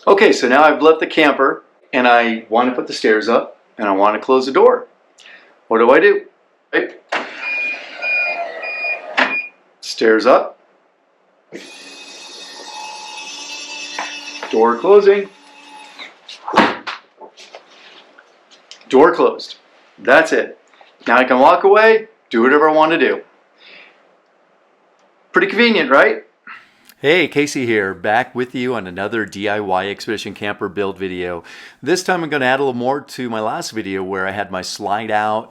Okay, so now I've left the camper and I want to put the stairs up and I want to close the door. What do? Right. Stairs up. Door closing. Door closed. That's it. Now I can walk away, do whatever I want to do. Pretty convenient, right? Hey, Casey here, back with you on another DIY Expedition Camper build video. This time I'm going to add a little more to my last video where I had my slide out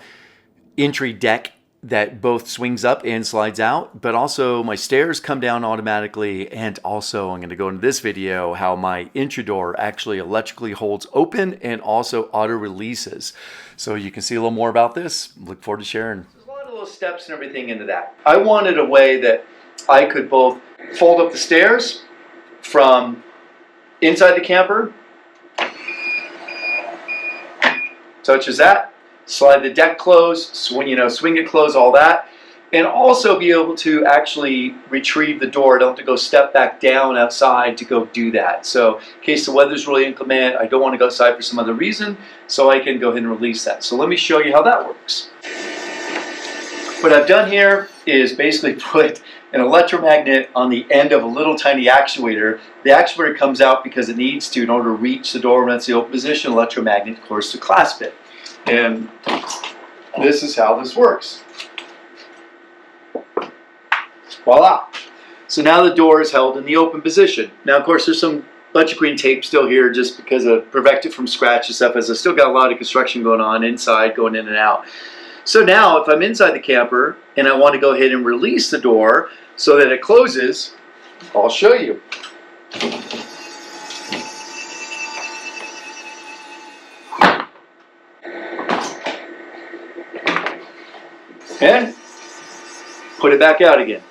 entry deck that both swings up and slides out, but also my stairs come down automatically, and also I'm going to go into this video how my entry door actually electrically holds open and also auto releases. So you can see a little more about this. Look forward to sharing. There's a lot of little steps and everything into that. I wanted a way that I could both fold up the stairs from inside the camper, such as that, slide the deck closed, swing it closed, all that, and also be able to actually retrieve the door. I don't have to go step back down outside to go do that. So in case the weather's really inclement, I don't want to go outside for some other reason, so I can go ahead and release that. So let me show you how that works. What I've done here is basically put an electromagnet on the end of a little tiny actuator. The actuator comes out because it needs to in order to reach the door when it's in the open position. Electromagnet, of course, to clasp it. And this is how this works. Voila! So now the door is held in the open position. Now, of course, there's some bunch of green tape still here just because of protect it from scratch and stuff, as I've still got a lot of construction going on inside, going in and out. So now, if I'm inside the camper and I want to go ahead and release the door so that it closes, I'll show you. And put it back out again.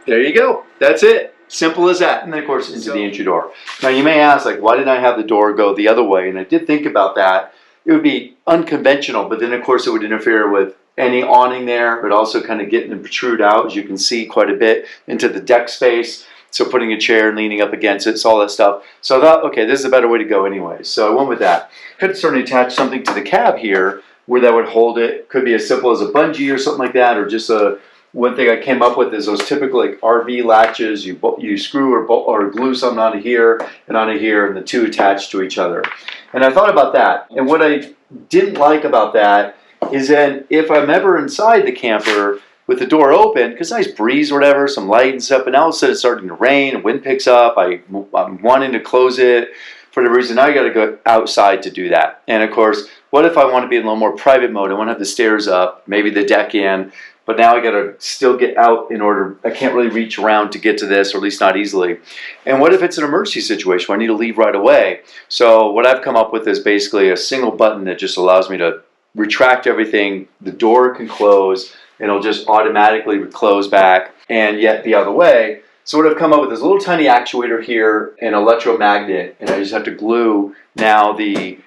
There you go. That's it. Simple as that. And then, of course, into the entry door. Now, you may ask, like, why didn't I have the door go the other way? And I did think about that. It would be unconventional, but then, of course, it would interfere with any awning there, but also kind of getting to protrude out, as you can see, quite a bit into the deck space. So putting a chair and leaning up against it, so all that stuff. So I thought, okay, this is a better way to go anyway. So I went with that. Could certainly attach something to the cab here where that would hold it. Could be as simple as a bungee or something like that, or just a, one thing I came up with is those typical like RV latches. You screw or glue something onto here, and the two attach to each other. And I thought about that. And what I didn't like about that is then if I'm ever inside the camper with the door open, because nice breeze or whatever, some light and stuff, and now all of a sudden it's starting to rain, and wind picks up, I'm wanting to close it. For the reason now I got to go outside to do that. And of course, what if I want to be in a little more private mode? I want to have the stairs up, maybe the deck in, but now I got to still get out in order. I can't really reach around to get to this, or at least not easily. And what if it's an emergency situation where I need to leave right away? So what I've come up with is basically a single button that just allows me to retract everything. The door can close, and it'll just automatically close back, and yet the other way. So what I've come up with is a little tiny actuator here, an electromagnet, and I just have to glue now the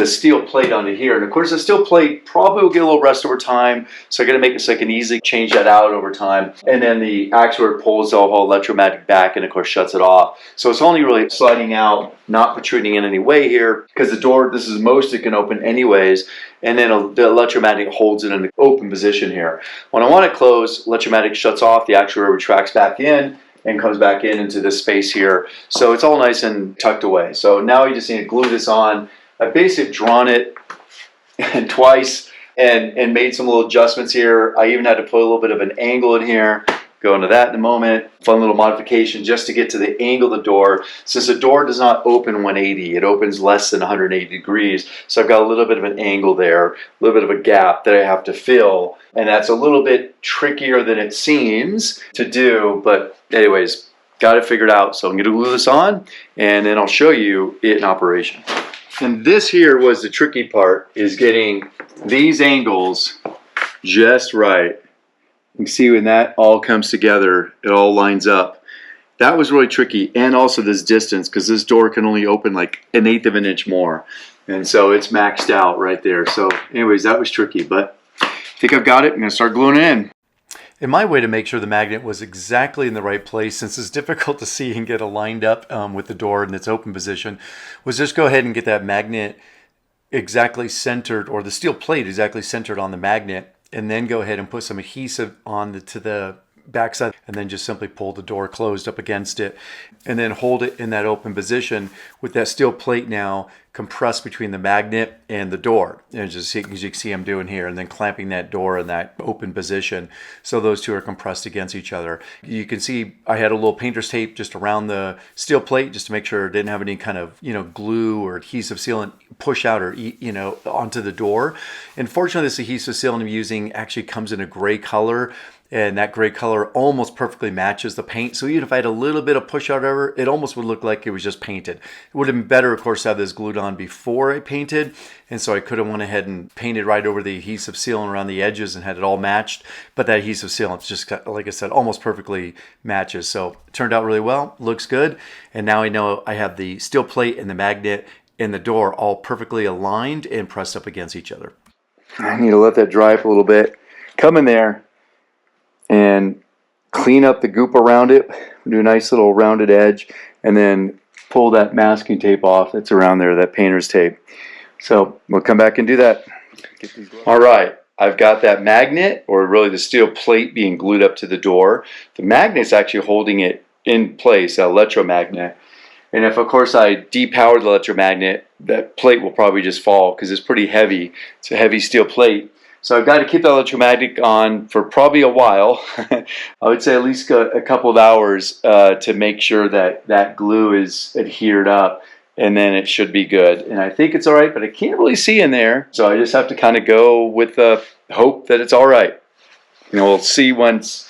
steel plate onto here. And of course the steel plate probably will get a little rust over time, so I got to make it so I can easily change that out over time. And then the actuator pulls the whole electromagnet back and of course shuts it off. So it's only really sliding out, not protruding in any way here, because the door, this is most it can open anyways. And then the electromagnet holds it in the open position here. When I want it closed, electromagnet shuts off, the actuator retracts back in and comes back into this space here. So it's all nice and tucked away. So now you just need to glue this on. I've basically drawn it twice and made some little adjustments here. I even had to put a little bit of an angle in here. Go into that in a moment. Fun little modification just to get to the angle of the door. Since the door does not open 180, it opens less than 180 degrees. So I've got a little bit of an angle there, a little bit of a gap that I have to fill. And that's a little bit trickier than it seems to do. But anyways, got it figured out. So I'm going to glue this on and then I'll show you it in operation. And this here was the tricky part, is getting these angles just right. You can see when that all comes together, it all lines up. That was really tricky, and also this distance, because this door can only open like 1/8 of an inch more. And so it's maxed out right there. So anyways, that was tricky, but I think I've got it. I'm going to start gluing it in. And my way to make sure the magnet was exactly in the right place, since it's difficult to see and get it lined up with the door in its open position, was just go ahead and get that magnet exactly centered, or the steel plate exactly centered on the magnet, and then go ahead and put some adhesive on to the backside, and then just simply pull the door closed up against it, and then hold it in that open position with that steel plate now compressed between the magnet and the door, and just as you can see I'm doing here, and then clamping that door in that open position so those two are compressed against each other. You can see I had a little painter's tape just around the steel plate just to make sure it didn't have any kind of glue or adhesive sealant push out or onto the door. And fortunately, this adhesive sealant I'm using actually comes in a gray color, and that gray color almost perfectly matches the paint. So even if I had a little bit of push out over, it almost would look like it was just painted. It would have been better, of course, to have this glued on before I painted. And so I could have went ahead and painted right over the adhesive sealant around the edges and had it all matched. But that adhesive sealant just got, like I said, almost perfectly matches. So it turned out really well, looks good. And now I know I have the steel plate and the magnet and the door all perfectly aligned and pressed up against each other. I need to let that dry for a little bit. Come in there and clean up the goop around it. Do a nice little rounded edge, and then pull that masking tape off that's around there, that painter's tape. So we'll come back and do that. All right, I've got that magnet, or really the steel plate, being glued up to the door. The magnet's actually holding it in place, an electromagnet. And if, of course, I depower the electromagnet, that plate will probably just fall because it's pretty heavy. It's a heavy steel plate. So I've got to keep the electromagnet on for probably a while. I would say at least a couple of hours to make sure that that glue is adhered up, and then it should be good. And I think it's all right, but I can't really see in there. So I just have to kind of go with the hope that it's all right. We'll see once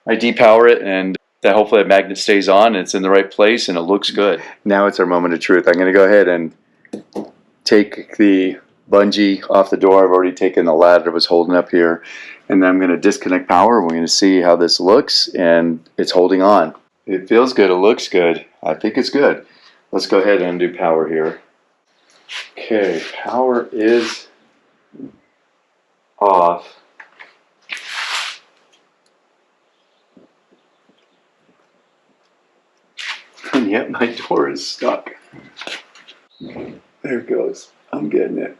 I depower it, and that hopefully the magnet stays on and it's in the right place and it looks good. Now it's our moment of truth. I'm going to go ahead and take the bungee off the door. I've already taken the ladder that was holding up here, and then I'm going to disconnect power. We're going to see how this looks, and it's holding on. It feels good. It looks good. I think it's good. Let's go ahead and undo power here. Okay, power is off. And yet my door is stuck. There it goes. I'm getting it.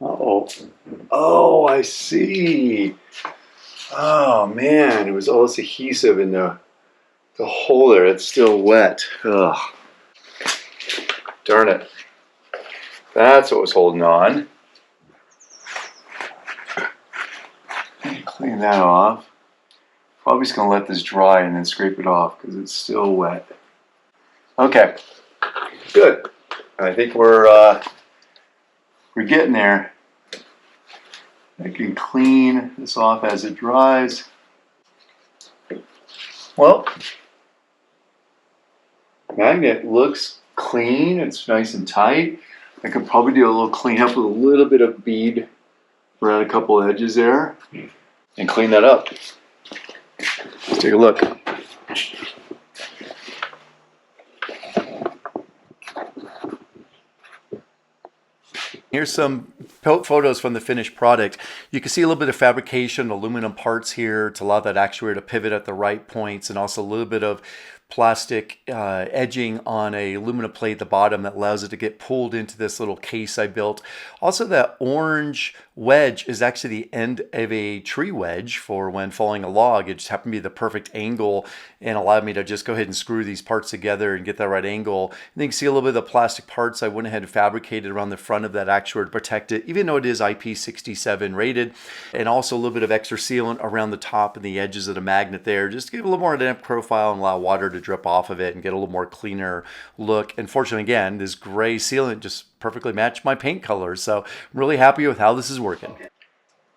Uh-oh. Oh, I see. Oh, man. It was all this adhesive in the hole there. It's still wet. Ugh. Darn it. That's what was holding on. Clean that off. Probably just going to let this dry and then scrape it off because it's still wet. Okay. Good. I think we're getting there. I can clean this off as it dries. Well, magnet looks clean. It's nice and tight. I could probably do a little cleanup with a little bit of bead around a couple edges there and clean that up. Let's take a look. Here's some photos from the finished product. You can see a little bit of fabrication, aluminum parts here to allow that actuator to pivot at the right points, and also a little bit of plastic edging on a aluminum plate at the bottom that allows it to get pulled into this little case I built. Also, that orange wedge is actually the end of a tree wedge for when falling a log. It just happened to be the perfect angle and allowed me to just go ahead and screw these parts together and get that right angle. And then you can see a little bit of the plastic parts I went ahead and fabricated around the front of that actuator to protect it, even though it is IP67 rated. And also a little bit of extra sealant around the top and the edges of the magnet there, just to give it a little more dynamic profile and allow water to drip off of it and get a little more cleaner look. And fortunately, again, this gray sealant just perfectly matched my paint colors. So I'm really happy with how this is working.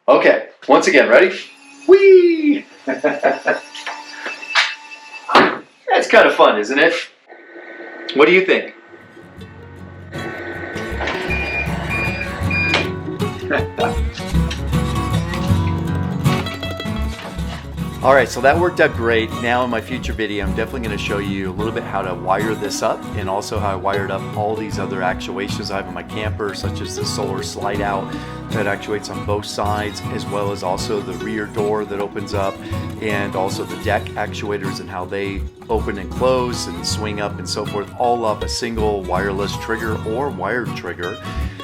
Okay, once again, ready? Whee! That's kind of fun, isn't it? What do you think? All right, so that worked out great. Now in my future video, I'm definitely going to show you a little bit how to wire this up, and also how I wired up all these other actuations I have in my camper, such as the solar slide out that actuates on both sides, as well as also the rear door that opens up, and also the deck actuators and how they open and close and swing up and so forth, all up a single wireless trigger or wired trigger.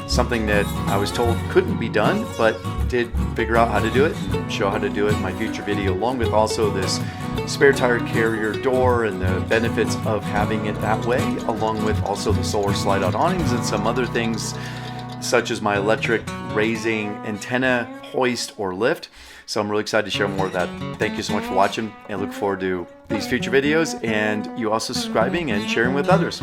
Something that I was told couldn't be done, but did figure out how to do it and show how to do it in my future video, along with also this spare tire carrier door and the benefits of having it that way, along with also the solar slide out awnings and some other things such as my electric raising antenna hoist or lift. So I'm really excited to share more of that. Thank you so much for watching, and I look forward to these future videos and you also subscribing and sharing with others.